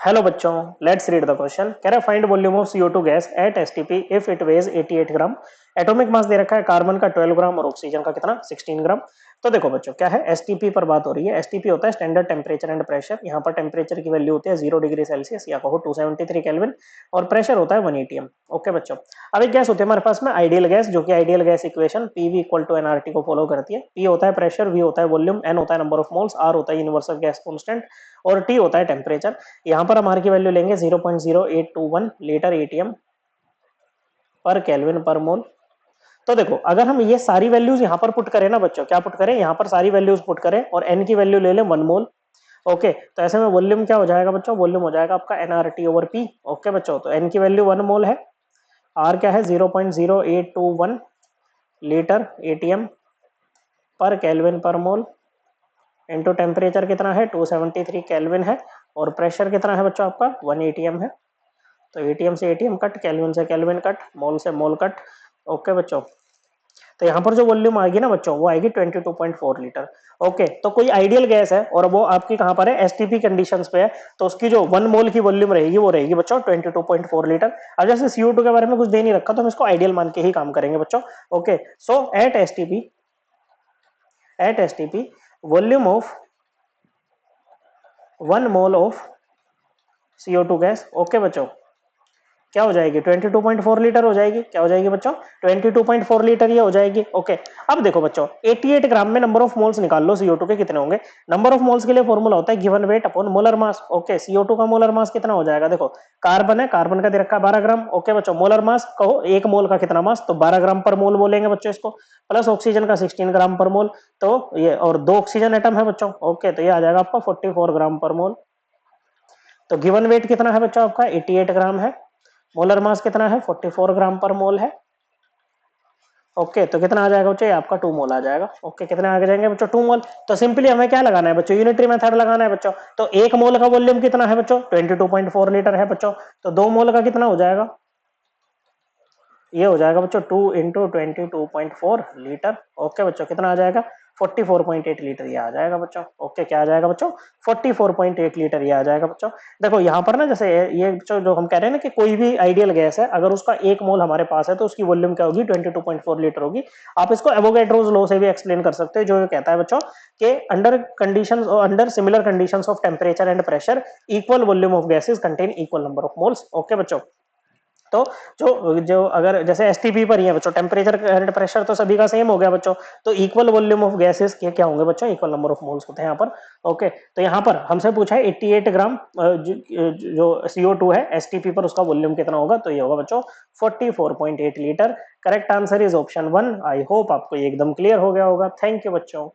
Hello बच्चों, let's read the question. कह रहा है find volume of CO2 gas at STP if it weighs 88 ग्राम। एटॉमिक मास दे रखा है कार्बन का 12 ग्राम और ऑक्सीजन का कितना 16 ग्राम। तो देखो बच्चों, क्या है एसटीपी पर बात हो रही है। एसटीपी होता है स्टैंडर्ड टेम्परेचर एंड प्रेशर। यहाँ पर टेम्परेचर की वैल्यू होती है 0 डिग्री सेल्सियस या कहो 273 केल्विन और प्रेशर होता है 1 atm। ओके बच्चों, अब एक गैस होती है हमारे पास में आइडियल गैस, जो कि ideal gas equation PV equal to NRT को फॉलो करती है। पी होता है प्रेशर, वी होता है वॉल्यूम, एन होता है नंबर ऑफ मोल्स, आर होता है यूनिवर्सल गैस कांस्टेंट और टी होता है टेम्परेचर। यहाँ पर हम आर की वैल्यू लेंगे 0.0821 लीटर एटीएम पर केल्विन पर मोल। तो देखो, अगर हम ये सारी वैल्यूज यहाँ पर पुट करें ना बच्चों, क्या पुट करें, यहाँ पर सारी वैल्यूज पुट करें और एन की वैल्यू ले लें 1 मोल। ओके, तो ऐसे में वॉल्यूम क्या हो जाएगा बच्चों, वॉल्यूम हो जाएगा आपका एनआरटी ओवर पी। ओके बच्चों, तो एन की वैल्यू 1 मोल है, आर क्या है 0.0821 लीटर एटीएम पर केल्विन पर मोल, इनटू टेम्परेचर कितना है 273 केल्विन है और प्रेशर कितना है बच्चों आपका 1 atm है। तो एटीएम से एटीएम कट, केल्विन से केल्विन कट, मोल से मोल कट। ओके बच्चों, तो यहाँ पर जो वॉल्यूम आएगी ना बच्चों, वो आएगी 22.4 लीटर। ओके, तो कोई आइडियल गैस है और वो आपकी कहाँ पर है, एसटीपी कंडीशंस पे है, तो उसकी जो 1 मोल की वॉल्यूम रहेगी वो रहेगी बच्चों 22.4 लीटर। अब जैसे CO2 के बारे में कुछ दे नहीं रखा तो हम इसको आइडियल मान के ही काम करेंगे बच्चों। Okay, so at STP volume of 1 mole of CO2 gas. Okay बच्चों, क्या हो जाएगी 22.4 लीटर हो जाएगी। क्या हो जाएगी बच्चों 22.4 लीटर ये हो जाएगी। ओके, अब देखो बच्चों 88 ग्राम में नंबर ऑफ मोल्स निकाल लो CO2 के कितने होंगे। नंबर ऑफ मोल्स के लिए फॉर्मूला होता है given weight upon molar mass. Okay, CO2 का मोलर मास कितना हो जाएगा, देखो कार्बन है, कार्बन का दे रखा है 12 ग्राम। ओके बच्चों, मोलर मास कहो एक मोल का कितना मास, तो 12 ग्राम पर मोल बोलेंगे बच्चों इसको, प्लस ऑक्सीजन का 16 ग्राम पर मोल, तो ये और 2 ऑक्सीजन एटम है बच्चों। ओके, तो ये आ जाएगा आपका 44 ग्राम पर मोल। तो गिवन वेट कितना है बच्चों आपका 88 ग्राम है, मोलर मास कितना है 44 ग्राम पर मोल है। ओके, तो कितना आ जाएगा बच्चों, आपका 2 मोल आ जाएगा। ओके, कितने आगे जाएंगे बच्चों 2 मोल। तो सिंपली हमें क्या लगाना है बच्चों, यूनिटरी मेथड लगाना है बच्चों। तो 1 मोल का वॉल्यूम कितना है बच्चों 22.4 लीटर है बच्चों, तो 2 मोल का कितना हो जाएगा, ये हो जाएगा बच्चों 2 इंटू 22.4 लीटर। ओके बच्चों, कितना आ जाएगा 44.8 लीटर ये आ जाएगा बच्चों। ओके, क्या आ जाएगा बच्चों 44.8 लीटर ये आ जाएगा बच्चों। देखो यहाँ पर ना, जैसे ये जो हम कह रहे हैं ना कि कोई भी आइडियल गैस है, अगर उसका 1 मोल हमारे पास है तो उसकी वॉल्यूम क्या होगी 22.4 लीटर होगी। आप इसको एवोगैड्रोस लॉ से भी एक्सप्लेन कर सकते हो, जो ये कहता है बच्चों कि अंडर कंडीशंस और under similar conditions of temperature and pressure equal volume of gases contain equal number of moles. Okay बच्चों, तो जो जो अगर जैसे एसटीपी पर ही है बच्चों, टेम्परेचर एंड प्रेशर तो सभी का सेम हो गया बच्चों, तो इक्वल वॉल्यूम ऑफ गैसेस के क्या होंगे बच्चों, इक्वल नंबर ऑफ मोल्स होते हैं यहाँ पर। ओके, तो यहाँ पर हमसे पूछा है 88 ग्राम जो CO2 है एसटीपी पर, उसका वॉल्यूम कितना होगा, तो ये होगा बच्चों 44.8 litre. Correct answer is option 1। I hope आपको ये एकदम क्लियर हो गया होगा। थैंक यू बच्चों।